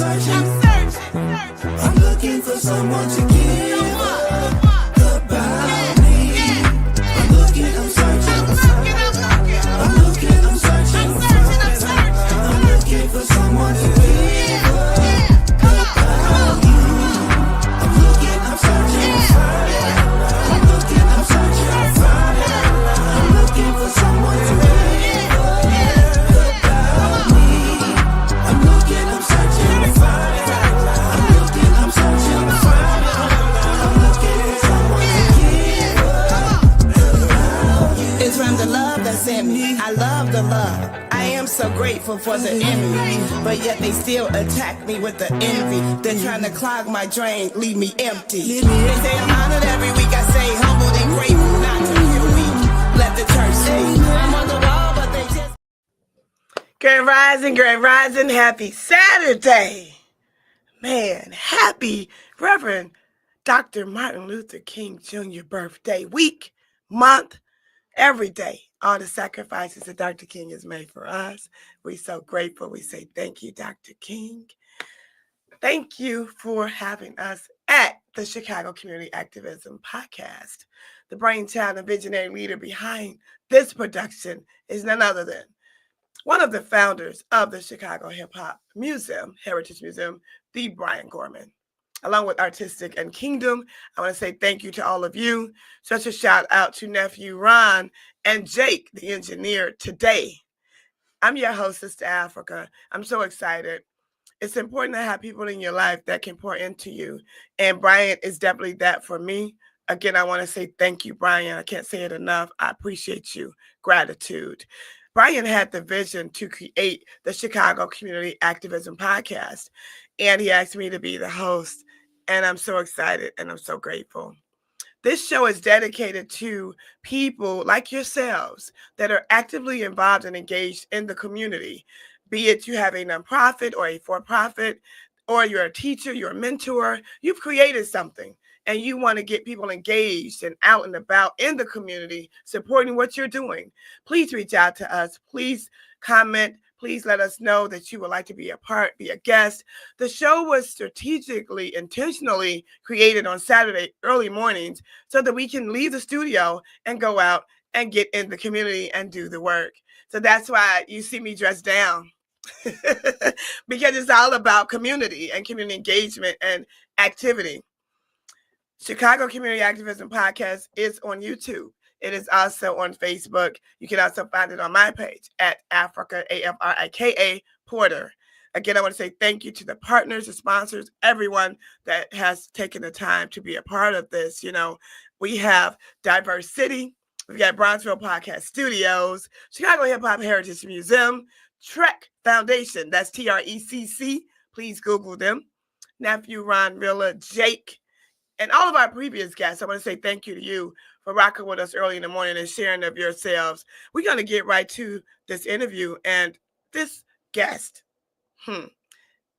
searching. I'm looking for someone to give about me. I'm looking, I'm searching. I'm looking, I'm searching. I'm looking for someone to give about me. I'm looking, I'm searching. I'm looking, I'm searching. I'm looking for someone to give about me. I'm looking, I'm searching. I'm looking, I'm searching. I'm looking for someone to give about you. It's from the love that's in me. I love the love. I am so grateful for the enemy, but yet they still attack me with the envy. They're trying to clog my drain, leave me empty. They say I'm honored every week. I say humbled and grateful, not to feel weak. Let the church say I'm on the wall, but they just. Grand Rising, happy Saturday. Man, happy Reverend Dr. Martin Luther King Jr. birthday week, month, every day. All the sacrifices that Dr. King has made for us. We're so grateful. We say thank you, Dr. King. Thank you for having us at the Chicago Community Activism Podcast. The brainchild and visionary leader behind this production is none other than one of the founders of the Chicago Hip Hop Museum, Heritage Museum, the Brian Gorman. Along with Artistic and Kingdom, I want to say thank you to all of you. Such a shout out to nephew Ron and Jake, the engineer today. I'm your host, Sista Afrika. I'm so excited. It's important to have people in your life that can pour into you. And Brian is definitely that for me. Again, I want to say thank you, Brian. I can't say it enough. I appreciate you. Gratitude. Brian had the vision to create the Chicago Community Activism Podcast, and he asked me to be the host, and I'm so excited and I'm so grateful. This show is dedicated to people like yourselves that are actively involved and engaged in the community, be it you have a nonprofit or a for-profit, or you're a teacher, you're a mentor, you've created something. And you want to get people engaged and out and about in the community, supporting what you're doing. Please reach out to us. Please comment. Please let us know that you would like to be a part, be a guest. The show was strategically, intentionally created on Saturday early mornings so that we can leave the studio and go out and get in the community and do the work. So that's why you see me dressed down. Because it's all about community and community engagement and activity. Chicago Community Activism Podcast is on YouTube. It is also on Facebook. You can also find it on my page at Afrika, Afrika Porter. Again, I want to say thank you to the partners, the sponsors, everyone that has taken the time to be a part of this. You know, we have Diverse City. We've got Bronzeville Podcast Studios, Chicago Hip Hop Heritage Museum, Trek Foundation. That's TRECC. Please Google them. Nephew Ron Rilla, Jake, and all of our previous guests. I want to say thank you to you for rocking with us early in the morning and sharing of yourselves. We're going to get right to this interview. And this guest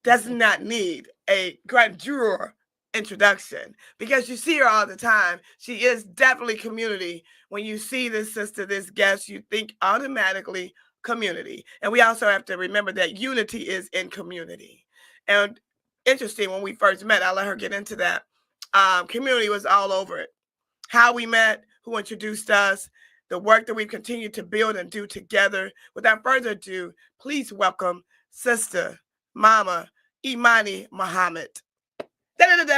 does not need a grandeur introduction because you see her all the time. She is definitely community. When you see this sister, this guest, you think automatically community. And we also have to remember that unity is in community. And interesting, when we first met, I'll let her get into that. Community was all over it. How we met, who introduced us, the work that we've continued to build and do together. Without further ado, please welcome Sister Mama Imani Muhammad. Grand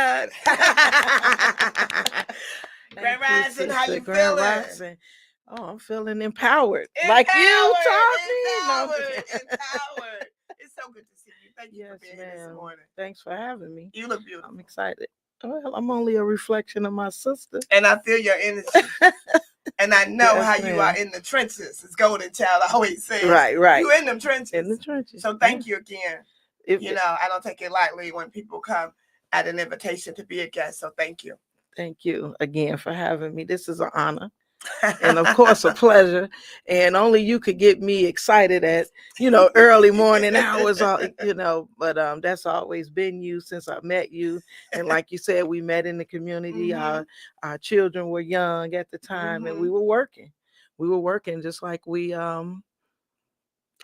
Rising, how you feeling? Rising. Oh, I'm feeling empowered. Like you taught me. Empowered. It's so good to see you. Thank you for being here this morning. Thanks for having me. You look beautiful. I'm excited. Well, I'm only a reflection of my sister. And I feel your energy. And I know how you are in the trenches. It's Golden Child always says. Right. You in them trenches. In the trenches. So thank you again. I don't take it lightly when people come at an invitation to be a guest. So thank you. Thank you again for having me. This is an honor. And of course a pleasure, and only you could get me excited at early morning hours, but that's always been you since I met you. And like you said, we met in the community. Our children were young at the time, and we were working just like we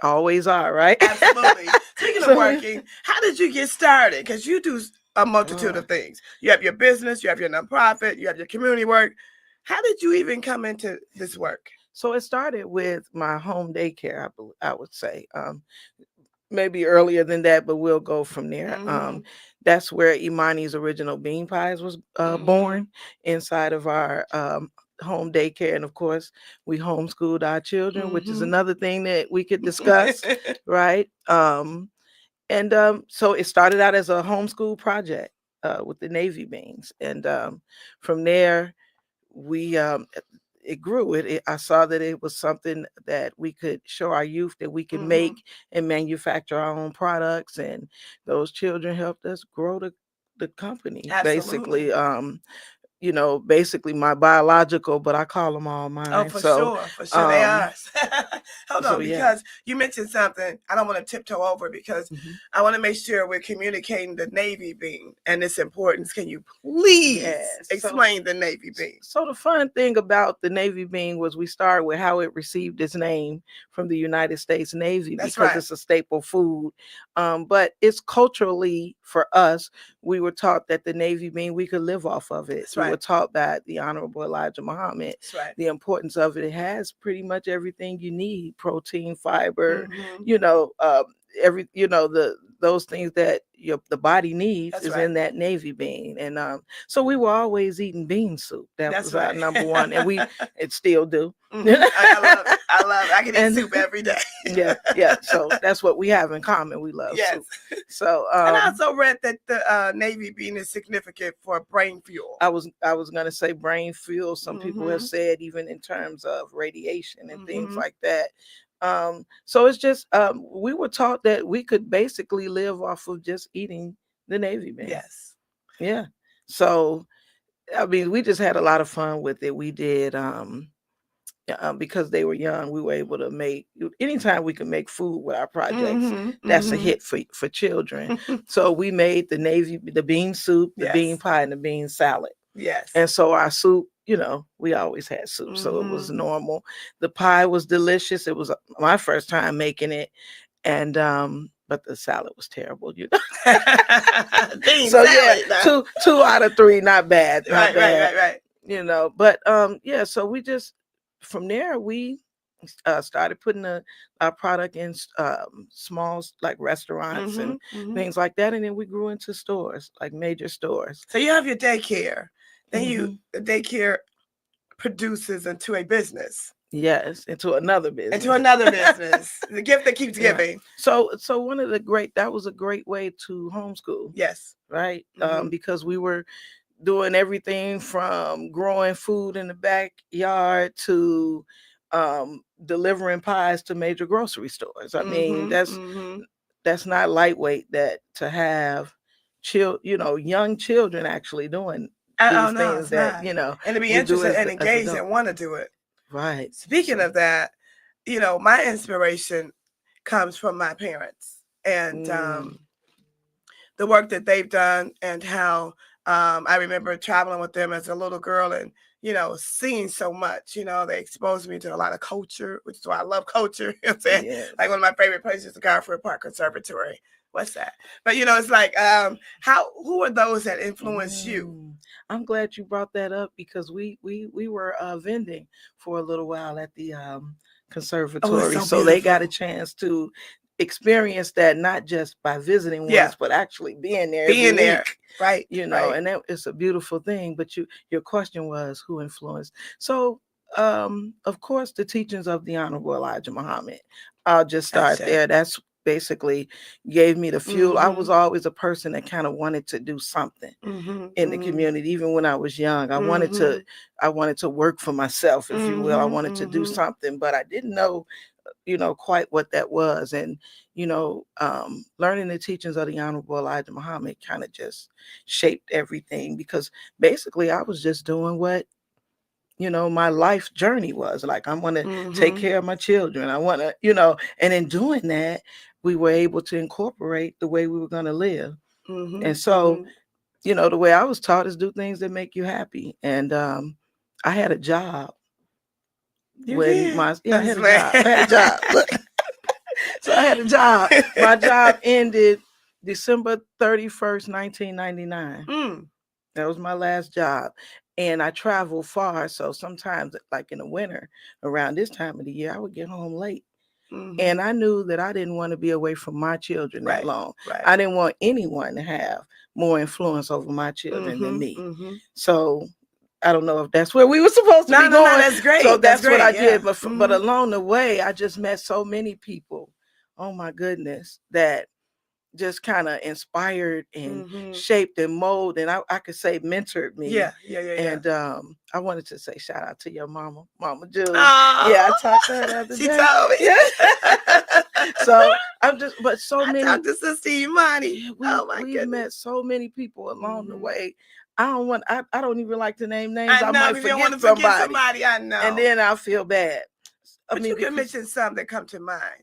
Always are, right? Absolutely. Speaking of So, working, how did you get started? Because you do a multitude uh, of things. You have your business, you have your nonprofit, you have your community work. How did you even come into this work? so it started with my home daycare, I would say. Maybe earlier than that, but we'll go from there. Mm-hmm. That's where Imani's original bean pies was Mm-hmm. born, inside of our home daycare. And of course, we homeschooled our children, which is Mm-hmm. another thing that we could discuss, right? And So it started out as a homeschool project with the Navy beans. And from there, we it grew. I saw that it was something that we could show our youth that we could Mm-hmm. make and manufacture our own products, and those children helped us grow the company. Absolutely. Basically, basically my biological, but I call them all Oh, mine. for So, sure, for sure they um, are. Hold so on, yeah. because you mentioned something I don't want to tiptoe over because Mhm. I want to make sure we're communicating the Navy bean and its importance. Can you please Yes. explain the Navy bean? So the fun thing about the Navy bean was we started with how it received its name from the United States Navy, That's because right. it's a staple food. But it's culturally, for us, we were taught that the Navy bean, we could live off of it. That's We were right. taught by the Honorable Elijah Muhammad That's right. the importance of it. It has pretty much everything you need: protein, fiber, Mm-hmm. you know, every those things that the body needs That's is right. in that Navy bean. And so we were always eating bean soup. That That's was our right. number one, and we it still do. I love it. I love it. I can eat And soup every day. yeah. So that's what we have in common. We love Yes. soup. So And I also read that the Navy bean is significant for brain fuel. I was gonna say brain fuel. Some people have Mm-hmm. said even in terms of radiation and things Mm-hmm. like that. So it's just we were taught that we could basically live off of just eating the Navy bean. Yes. Yeah. So I mean, we just had a lot of fun with it. We did because they were young, we were able to make anytime we could make food with our projects. Mm-hmm. That's a Mm-hmm. hit for children. So we made the bean soup, the bean Yes. pie, and the bean salad. Yes. And so our soup, we always had soup, so it was Mm-hmm. normal. The pie was delicious. It was my first time making it, and but the salad was terrible. Bean So yeah, salad. Now. two out of three, not bad, not Right, right, bad. right, right. But yeah. So we just from there we started putting our product in small like restaurants Mm-hmm. and Mm-hmm. things like that, and then we grew into stores, like major stores. So you have your daycare. Then Mhm. the daycare produces into a business. Yes, into another business. Into another business. The gift that keeps Yeah. giving. So that was a great way to homeschool, Yes. right? Mhm. Because we were doing everything from growing food in the backyard to delivering pies to major grocery stores. I mean, Mhm. Mhm. that's not lightweight, that to have young children actually doing Oh these no, things it's that not. And to be we do interested as and as engaged adults. and want to do it. Right. Speaking So, of that, my inspiration comes from my parents and mm, the work that they've done and how I remember traveling with them as a little girl and seeing so much. They exposed me to a lot of culture, which is why I love culture. You know what I'm saying? yes. Like one of my favorite places is the Garfield Park Conservatory. What's that? But it's like who are those that influence you? I'm glad you brought that up, because we were vending for a little while at the Oh, it's conservatory, so so they got a beautiful. chance to experience that, not just by visiting Yeah. once, but actually being there every Being there. week. Right. Right. And that it's a beautiful thing. But your question was who influenced. So of course the teachings of the Honorable Elijah Muhammad. I'll just start Gotcha. there. That's basically gave me the fuel. I was Mhm. always a person that kind of wanted to do something Mhm. in the Mhm. community. Even when I was young, Mhm. I wanted to work for myself, if you will. I Mhm. wanted to do Mhm. something, but I didn't know quite what that was. And learning the teachings of the Honorable Elijah Muhammad kind of just shaped everything, because basically I was just doing what my life journey was like. I want to take Mhm. care of my children. I want to and in doing that, we were able to incorporate the way we were going to live. Mhm. And so Mhm. the way I was taught is do things that make you happy. And I had a job You when did. my yeah, I I'm just had a playing. job. I had a job. Look. I had a job. My job ended December 31st, 1999. Mm, That was my last job. And I traveled far. So sometimes, like in the winter, around this time of the year, I would get home late. mhm. And I knew that I didn't want to be away from my children that Right, long. right. I didn't want anyone to have more influence over my children than me. Mm-hmm. So I don't know if that's where we were supposed to No, be no, no, going. that's great. So That's that's what I great, yeah. did. But Mhm. along the way, I just met so many people. Oh my goodness, that just kind of inspired and Mhm. shaped and molded, and I could say mentored me. Yeah, yeah, yeah, yeah. And I wanted to say shout out to your mama, Mama Julie. Oh, Yeah, I talked to her the other she day. told me. Yeah. So I'm just, but so I many. talked to Sister Imani. Yeah, Oh my we've goodness. met so many people along the Mhm. way. I don't even like to name names. I I know might if you don't want forget to forget somebody, somebody, I know. and then I'll feel bad. But you can because- mention some that come to mind.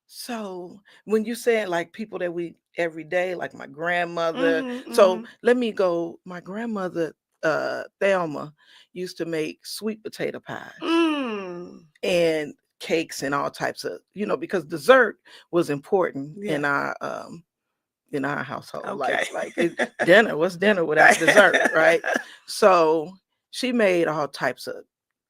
So when you say like people that we every day, like my grandmother. Mhm, So mhm. let me go. My grandmother, Thelma, used to make sweet potato pies Mm. and cakes and all types of, because dessert was important in Yeah. our household. Okay. Dinner, what's dinner without dessert, right? So she made all types of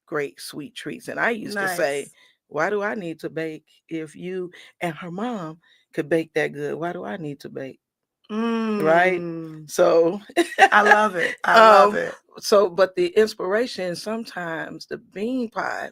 great sweet treats. And I used to say, Nice. why do I need to bake if you and her mom could bake that good? Why do I need to bake? Right? Mm. So I love it. I love um it. so but the inspiration, sometimes the bean pie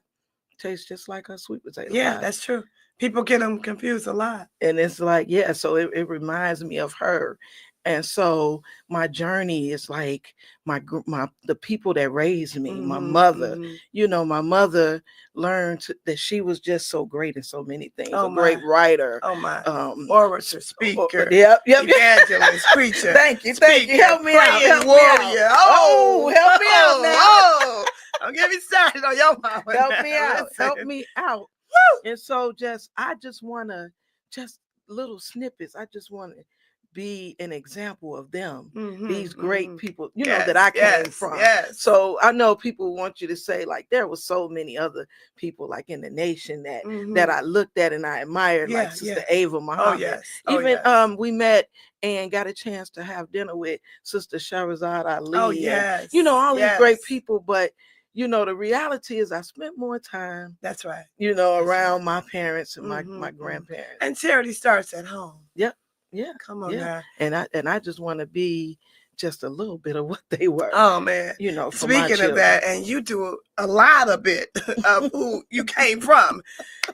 tastes just like a sweet potato Yeah, pie. that's true. People get them confused a lot. And it's like, yeah, so it reminds me of her. And so my journey is like the people that raised me, my Mhm, mother. mhm. My mother learned that she was just so great in so many things. Oh A great my. writer. Oh my. Oh, Orator, oh, speaker, yep. evangelist, preacher. Thank you. speaker, Help me out. praying Help me warrior. out. Oh, help me out now. Oh, don't get me started on your mama. Help now. me out. Help Listen. me out. Woo! And so I just want to, just little snippets. I just want to be an example of them, these great people, Yes, that I came yes, from. yes. So I know people want you to say, like, there was so many other people like in the nation that I looked at and I admired, Yeah, like Sister yeah. Ava Oh Muhammad. yes. Oh Even yes. we met and got a chance to have dinner with Sister Shahrazad Ali. Oh and, yes. all these great Yes. people. But the reality is I spent more time, That's right. around my parents and my Mhm. grandparents. And charity starts at home. Yep. Yeah. Come on Yeah. now. And I just want to be just a little bit of what they were, Oh man. for my Speaking children. of that, and you do a lot of it of who you came from.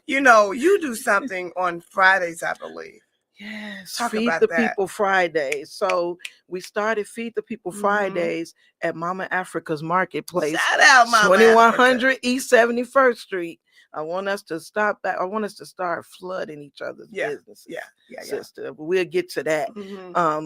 You do something on Fridays, I believe. Yes, Talk Feed about the that. People Fridays. So we started Feed the People Fridays at Mama Africa's Marketplace, Shout out, Mama 2100 East 71st Street. I want us to stop that. I want us to start flooding each other's businesses. Yeah. Sister. But we'll get to that.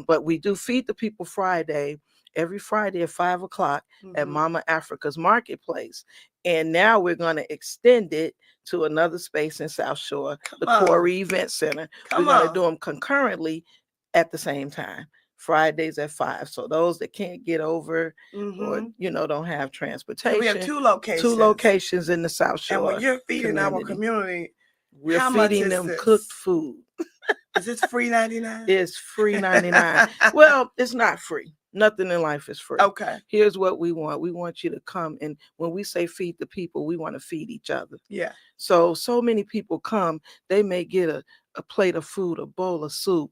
But we do Feed the People Friday every Friday at 5:00 at Mama Africa's Marketplace. And now we're going to extend it to another space in South Shore, the Corey Event Center. We're going to do them concurrently at the same time, Fridays at 5. So those that can't get over or, don't have transportation. So we have two locations. Two locations in the South Shore. And when you're feeding our community, we're how feeding much is them this? cooked food. Is this free 99? It's free 99. Well, it's not free. Nothing in life is free. Okay. Here's what we want. We want you to come, and when we say feed the people, we want to feed each other. Yeah. So many people come, they may get a plate of food, a bowl of soup,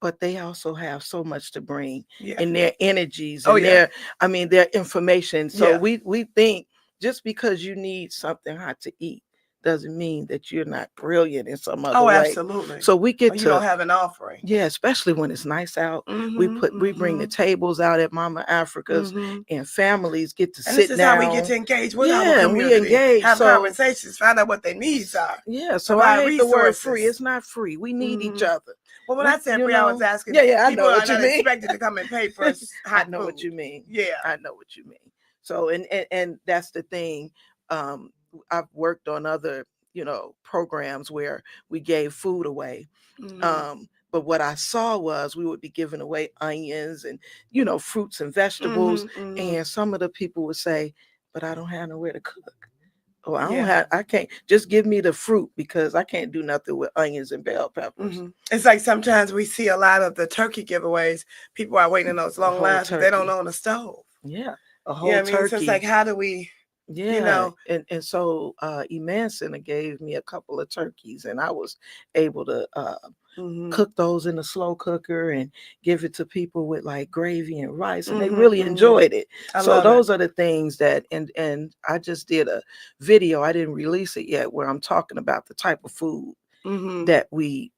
but they also have so much to bring in their energies and their information. So we think just because you need something hot to eat doesn't mean that you're not brilliant in some other way. Oh, absolutely. So we get you don't have an offering. Yeah, especially when it's nice out. We bring the tables out at Mama Africa's, and families get to sit down. This is how we get to engage with our community. We engage, have conversations, find out what their needs are. Yeah, so I hate the word free. It's not free. We need each other. Well, when I said free, I was asking. I know what you mean. Expected to come and pay for hot I know food. what you mean. Yeah, I know what you mean. So and that's the thing. I've worked on other programs where we gave food away. But what I saw was we would be giving away onions and fruits and vegetables, and some of the people would say, but I don't have nowhere to cook. Oh, Yeah. I can't just give me the fruit because I can't do nothing with onions and bell peppers. It's like sometimes we see a lot of the turkey giveaways. People are waiting in those A long whole lines, but they don't turkey. own a stove. Yeah. A You know whole what I mean? So it's turkey. like, how do we, you Yeah. know? And so Emancina gave me a couple of turkeys and I was able to cook those in a slow cooker and give it to people with like gravy and rice, and they really enjoyed it. I So love those it. are the things that, and I just did a video, I didn't release it yet, where I'm talking about the type of food that we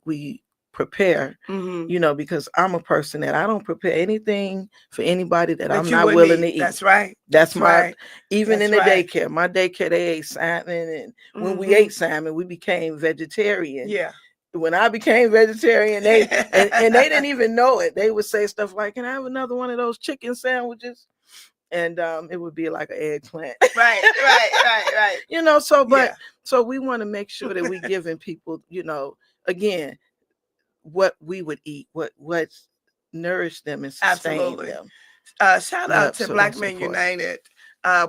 prepare, you know, because I'm a person that I don't prepare anything for anybody that That I'm you not wouldn't willing to eat. eat. That's right. That's That's my right. even in That's the right. daycare, my daycare, they ate salmon, and when we ate salmon, we became vegetarian. Yeah. When I became vegetarian, they and they didn't even know it. They would say stuff like, "Can I have another one of those chicken sandwiches?" And it would be like an eggplant. Right. You know, so Yeah. so we want to make sure that we giving people, you know, again, what we would eat, what nourished them and sustained Absolutely. them. Shout out Yep. to So Black that's Men important. United.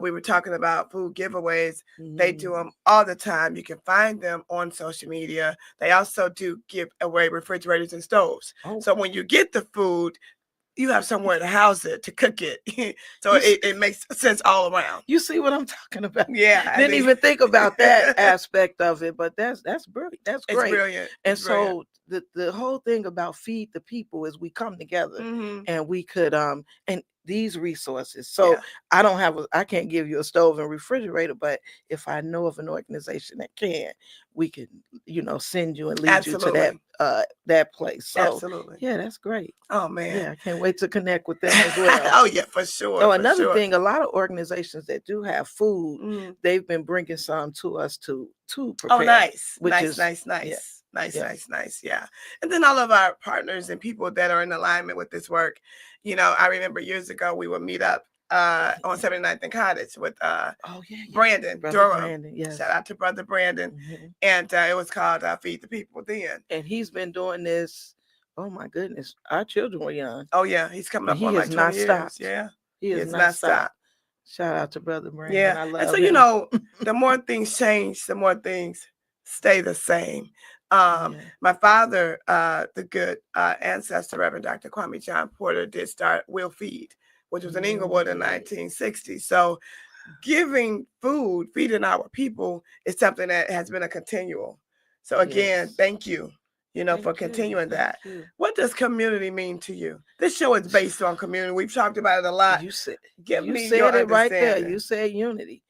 We were talking about food giveaways. They do Mhm. them all the time. You can find them on social media. They also do give away refrigerators and stoves. Oh, So when you get the food, you have somewhere to house it, to cook it. So you see, it makes sense all around. you see what I'm talking about? Yeah, I Didn't think even think about that aspect of it, but that's brilliant. That's it's great. brilliant. And It's brilliant. so the whole thing about feed the people is we come together Mm-hmm. and we could and these resources. So Yeah, I can't give you a stove and refrigerator, but if I know of an organization that can, we can, you know, send you and lead you to absolutely. that place. So Absolutely. yeah, that's great. Oh, man. Yeah, I can't wait to connect with them as well. Oh, yeah, for sure. Oh, For another sure. thing, a lot of organizations that do have food, Mhm. they've been bringing some to us to Oh, prepare, nice. which Nice, is nice, yeah, nice. Nice, yeah. nice, nice. Yeah. And then all of our partners and people that are in alignment with this work. You know, I remember years ago we would meet up on Yeah. 79th and Cottage with Oh yeah, yeah. Brandon Brother Durham. Brandon, yes. Shout out to Brother Brandon. Mhm. And it was called Feed the People then. And he's been doing this. Oh my goodness, our children were young, Oh, yeah. He's coming and up he on has like 20 not years. stopped. Yeah. He He has has not not stopped. stopped. Shout out to Brother Brandon. Yeah. I And love so, you him. know, the more things change, the more things stay the same. Yeah. My father, the good ancestor, Reverend Dr. Kwame John Porter, did start Will Feed, which was in Inglewood in 1960. So giving food, feeding our people is something that has been a continual. So again, Yes. thank you, you know, for Thank you. continuing Thank that. you. What does community mean to you? This show is based on community. We've talked about it a lot. You said Give you me your said it right there. understanding. You said unity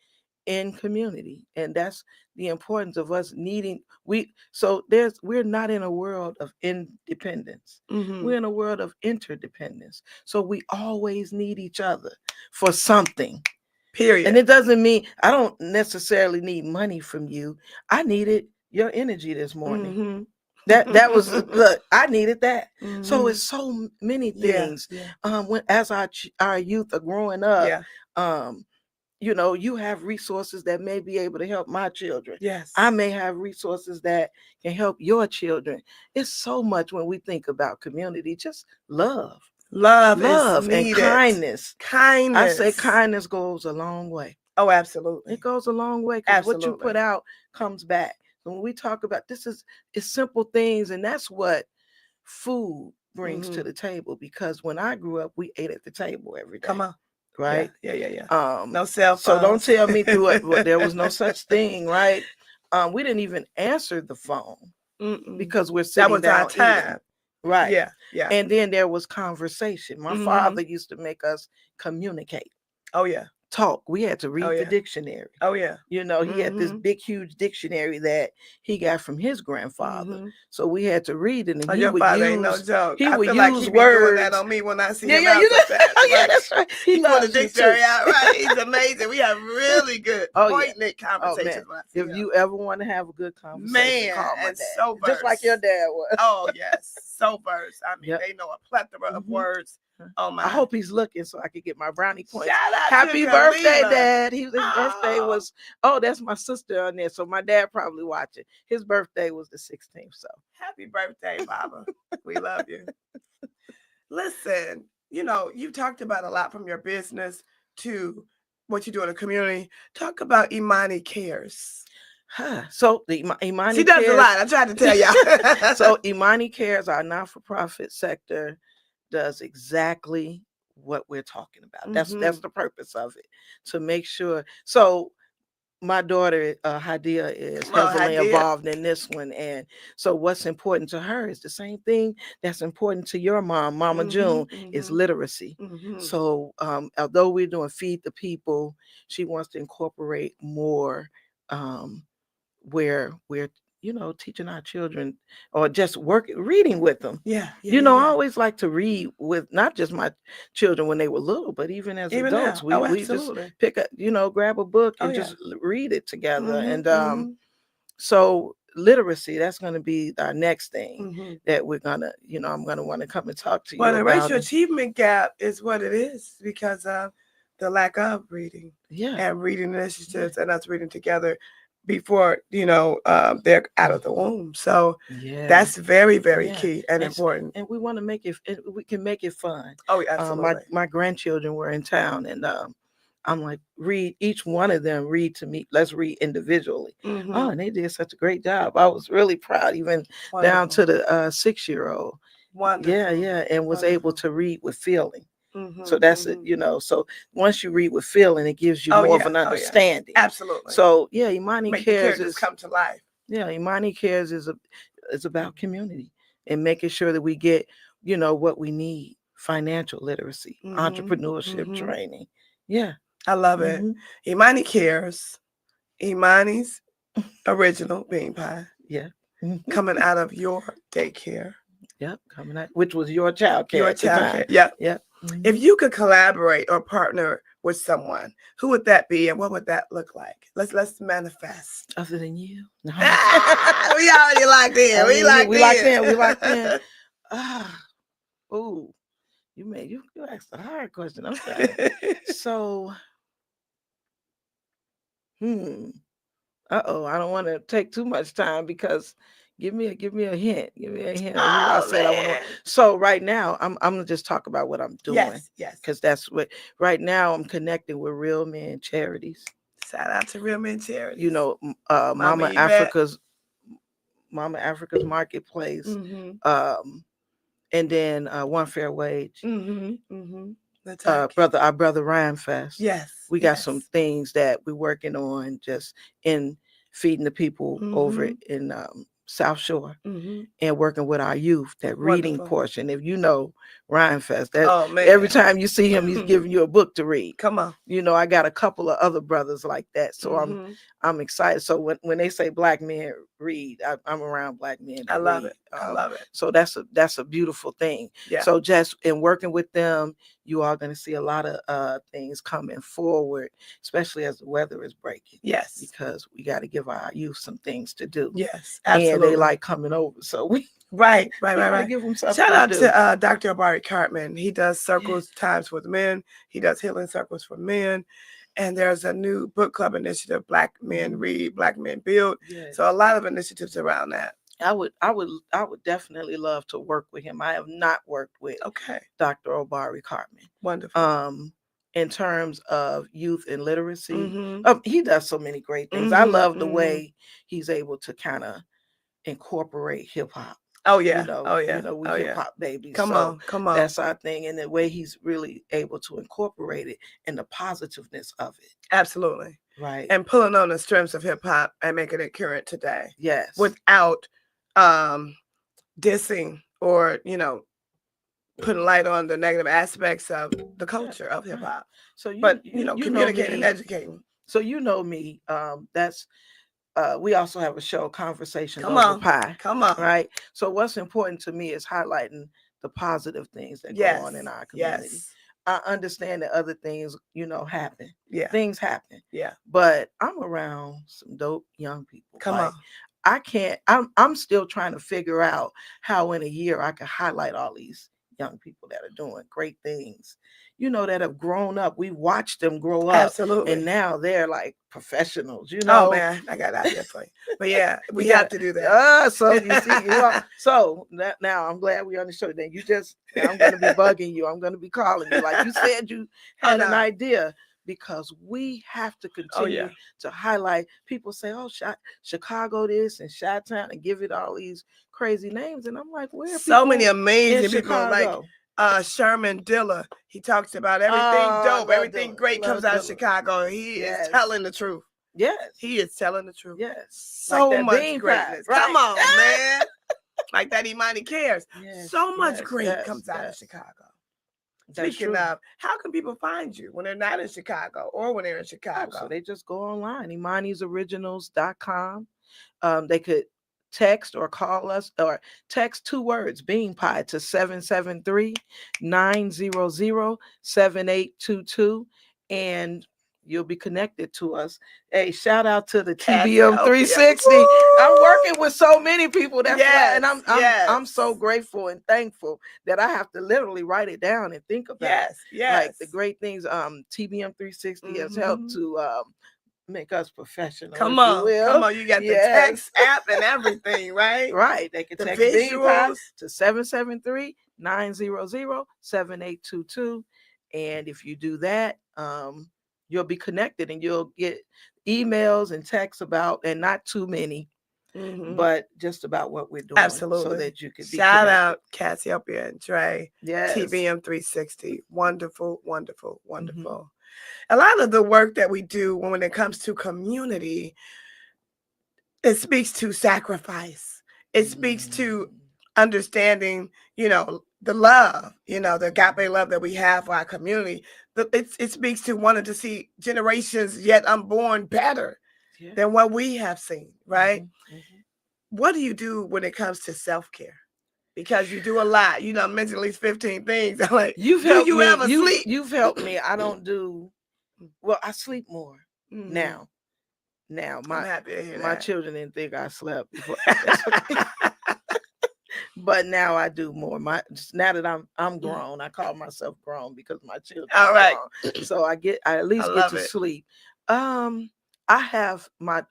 in community, and that's the importance of us needing we're not in a world of independence. We're in a world of interdependence, so we always need each other for something. Period. And it doesn't mean I don't necessarily need money from you. I needed your energy this morning. That was look, I needed that. So it's so many things. Yeah. When as our youth are growing up, Yeah. you know, you have resources that may be able to help my children. Yes. I may have resources that can help your children. It's so much when we think about community, just love Love and kindness. Kindness. I say kindness goes a long way. Oh, absolutely. It goes a long way because what you put Absolutely. out comes back. When we talk about it's simple things, and that's what food brings to the table. Because when I grew up, we ate at the table every day. Come on. Right? Yeah. No cell phones. So don't tell me through it. There was no such thing, right? We didn't even answer the phone because we're sitting that was down our time. eating. Right. Yeah. And then there was conversation. My father used to make us communicate. Oh, yeah. Talk. We had to read Oh, the yeah. dictionary. Oh, yeah. You know, he had this big, huge dictionary that he got from his grandfather. So we had to read it, and he your would father use. ain't no joke. He I would feel use like he be words. doing that on me when I see him Yeah, out you the know. fact. Oh, yeah, Like, that's right. He pull the loves you dictionary too. out, right? He's amazing. We have really good, Oh, yeah. poignant conversations when I see If him. you ever want to have a good conversation, Man, call my and dad. so Just like your dad was. Oh, yes. So versed. I mean, Yep. they know a plethora of words. Oh, my. I hope he's looking so I could get my brownie points. Shout out Happy to birthday, Khalifa. Dad. His birthday was, that's my sister on there. So my dad probably watching. His birthday was the 16th. So happy birthday, Baba. We love you. Listen, you know, you talked about a lot from your business to what you do in the community. Talk about Imani Cares. So the Imani She does Cares, a lot. I tried to tell y'all. so Imani Cares, our not-for-profit sector, does exactly what we're talking about. That's the purpose of it, to make sure. So my daughter Hadia is Come on, heavily Hadia. involved in this one, and so what's important to her is the same thing that's important to your mom, Mama June, is literacy. So although we're doing Feed the People, she wants to incorporate more where we're teaching our children, or just reading with them. Yeah, I always like to read with not just my children when they were little, but even as Even adults. now. We just Absolutely. pick up, grab a book Oh, and yeah. just read it together. Mhm, And so literacy, that's going to be our next thing mhm. that we're gonna, I'm gonna want to come and talk to Well, you the about. racial achievement gap is what it is because of the lack of reading Yeah, and reading initiatives and us reading together before they're out of the womb. So yeah, that's very, very yeah. key and And important. and we want to make it, we can make it fun. Oh, absolutely. My grandchildren were in town, and I'm like, read, each one of them read to me. Let's read individually. Mhm. Oh, and they did such a great job. I was really proud, even down to the 6-year-old. Wonderful. Yeah, and was able to read with feeling. Mhm, So that's it, mhm. So once you read with feeling, it gives you Oh, more of yeah. an Oh, yeah. understanding. Absolutely. So yeah, Imani Make the Cares characters is come to life. yeah, Imani Cares is about community and making sure that we get, what we need: financial literacy, entrepreneurship training. Yeah. I love it. Imani Cares, Imani's original bean pie. Yeah. Coming out of your daycare. Yep, coming out, which was your child care Your at the child time. care. Yep. Yep. If you could collaborate or partner with someone, who would that be and what would that look like? Let's manifest. Other than you? No. We already locked in. We locked in. Oh, you asked a hard question. I'm sorry. So, I don't want to take too much time, because give me a hint. Give me a hint of who I said I want to. So right now, I'm gonna just talk about what I'm doing. Yes. Because that's what right now I'm connecting with Real Men Charities. Shout out to Real Men Charities. Mama Africa's Marketplace. And then One Fair Wage. Our brother Ryan Fest. Yes. We got some things that we're working on just in Feeding the People over in South Shore, and working with our youth, that reading portion. If you know Ryan Fest, every time you see him, he's giving you a book to read. Come on. I got a couple of other brothers like that. So I'm excited. So when they say Black men read, I'm around Black men. I love it. I love it. So that's a beautiful thing. Yeah. So just in working with them, you are going to see a lot of things coming forward, especially as the weather is breaking. Yes. Because we got to give our youth some things to do. Yes, absolutely. And they like coming over. So we right. give them something. Shout out to to Dr. Obari Cartman. He does circles times with men. He does healing circles for men. And there's a new book club initiative, Black Men Read, Black Men Build. Yes. So a lot of initiatives around that. I would definitely love to work with him. I have not worked with Dr. Obari Cartman. Wonderful. In terms of youth and literacy, he does so many great things. I love the way he's able to kind of incorporate hip hop. Oh yeah. We hip hop babies. Come on. That's our thing, and the way he's really able to incorporate it and the positiveness of it. Absolutely. Right. And pulling on the strengths of hip hop and making it current today. Yes. Without dissing or putting light on the negative aspects of the culture of hip hop. So communicating and educating. So me. That's we also have a show, Conversations Over Pie. Come on. Right. So what's important to me is highlighting the positive things that go on in our community. Yes. I understand that other things, happen. Yeah. Things happen. Yeah. But I'm around some dope young people. Come on. I'm still trying to figure out how in a year I can highlight all these young people that are doing great things, that have grown up. We watched them grow up. Absolutely. And now they're like professionals, Oh man, I got out there for you. But yeah, we have to do that. So you see, so now I'm glad we on the show. Then I'm going to be bugging you. I'm going to be calling you. Like you said, you had an idea. because we have to Oh, yeah. continue to highlight. People say, "Oh, Chicago this and Chi-Town," and give it all these crazy names, and I'm like, where are So people many amazing in people like Chicago? Sherman Dilla. He talks about everything Oh, I dope, love everything Dilla. great Love comes out of Dilla. Chicago. He is Yes. telling the truth. Yes. He is telling the truth. Yes. So that much bean pie, greatness. right? Come on, man. Like that Imani cares. Yes, So much yes, great yes, comes out of yes. Chicago. That's Speaking true. of, how can people find you when they're not in Chicago or when they're in Oh, Chicago? so they just go online, Imani'sOriginals.com. They could text or call us or text 2 words, bean pie, to 773-900-7822, and you'll be connected to us. Hey, shout out to the TBM 360. I'm working with so many people. That's why, and I'm so grateful and thankful that I have to literally write it down and think about like the great things. TBM 360 has helped to make us professional. Come on, you got the text app and everything, right? Right. They can the text bean pie visuals to 773-900-7822. And if you do that, you'll be connected and you'll get emails and texts about, and not too many, but just about what we're doing. Absolutely. So that you could be Shout connected. out Cassiopeia and Dre. Yes. TBM 360. Wonderful, wonderful, wonderful. A lot of the work that we do when it comes to community, it speaks to sacrifice. It speaks to understanding, the love, the agape love that we have for our community. It speaks to wanting to see generations yet unborn better than what we have seen, right? What do you do when it comes to self-care? Because you do a lot. You mentioned at least 15 things. I'm like, You've helped me. ever sleep? You've helped me. I don't do well. I sleep more now. I'm happy to hear my children didn't think I slept before. But now I do more. Now that I'm grown, I call myself grown because my children are grown. So I at least get to sleep. I have my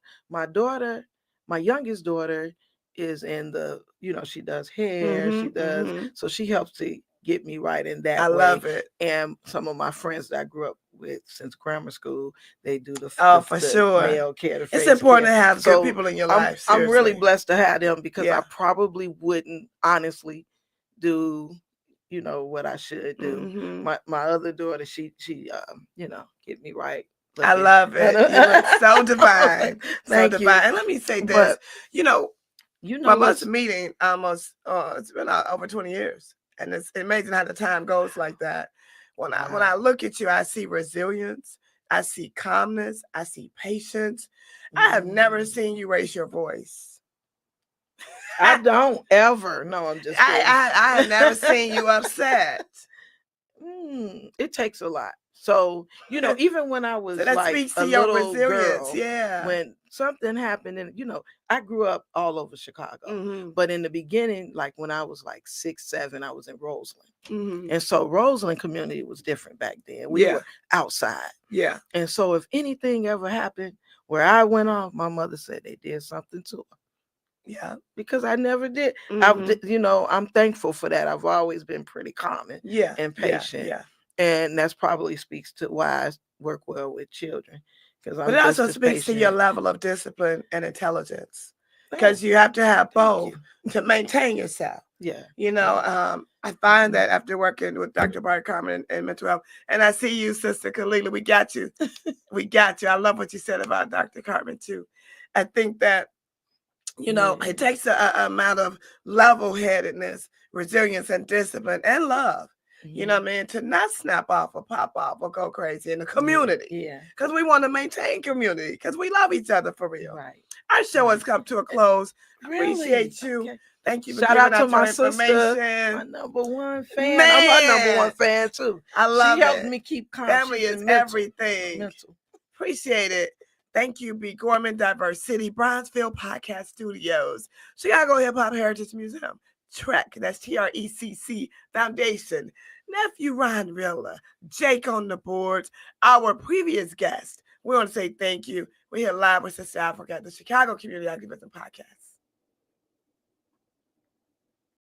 daughter, my youngest daughter is in the, she does hair, she does, so she helps to get me right in that way. I love it. And some of my friends that I grew up with since grammar school, they do the male care. It's important to have good people in your life. I'm really blessed to have them because I probably wouldn't honestly do, what I should do. My other daughter, she get me right. I love it. You look so divine. So divine. And let me say this, my most meeting almost, it's been over 20 years. And it's amazing how the time goes like that. When I look at you, I see resilience, I see calmness, I see patience. I have never seen you raise your voice. I don't ever. No, I'm just kidding. I have never seen you upset. It takes a lot. So, even when I was like a little girl, when something happened, and I grew up all over Chicago, but in the beginning, like when I was like 6, 7, I was in Roseland. And so Roseland community was different back then. We were outside. Yeah. And so if anything ever happened where I went off, my mother said they did something to her. Yeah, because I never did. I'm thankful for that. I've always been pretty calm and patient. Yeah. And that's probably speaks to why I work well with children. But it also speaks to your level of discipline and intelligence. Because you have to have both to maintain yourself. Yeah. I find that after working with Dr. Bart Carmen in mental health, and I see you, Sister Kalila, we got you. We got you. I love what you said about Dr. Carmen too. I think that it takes an amount of level-headedness, resilience, and discipline, and love. To not snap off or pop off or go crazy in the community. Yeah. Because we want to maintain community because we love each other for real. Right. Our show has come to a close. Really? Appreciate you. Okay. Thank you for Shout out to my sister, my number one fan. Man. I'm her number one fan too. I love it. She helped me keep calm. Family is everything. Appreciate it. Thank you, B. Gorman, Diverse City, Bronzeville Podcast Studios, Chicago Hip Hop Heritage Museum, TREC, that's TRECC Foundation, Nephew Ron Rilla, Jake on the boards, our previous guest. We want to say thank you. We're here live with Sista Afrika, the Chicago Community Activism Podcast.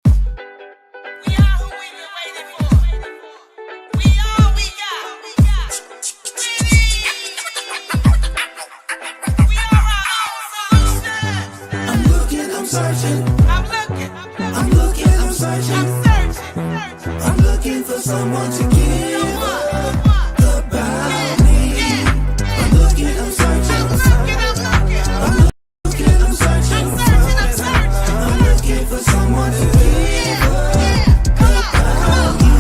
We are who we've been waiting for. We are, we got. someone to give about me. I'm looking, I'm searching, I'm looking, I'm searching, I'm looking for someone to give about you.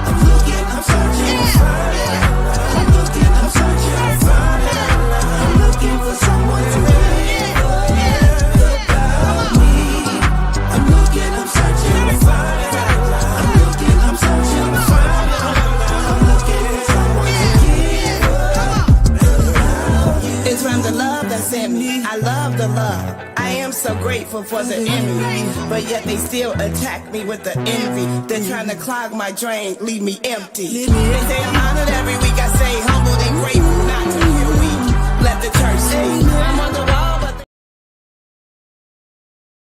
I'm looking, I'm searching, I'm looking, I'm searching, I'm looking for someone to give about me. I'm looking, I'm searching, I'm looking, I'm searching, I'm looking for someone to give about you. It's from the love that's in me. I love the love. I am so grateful for the enemy, but yet they still attack me with the envy. They're trying to clog my drain, leave me empty. They say I'm honored every week. I say humbled and grateful.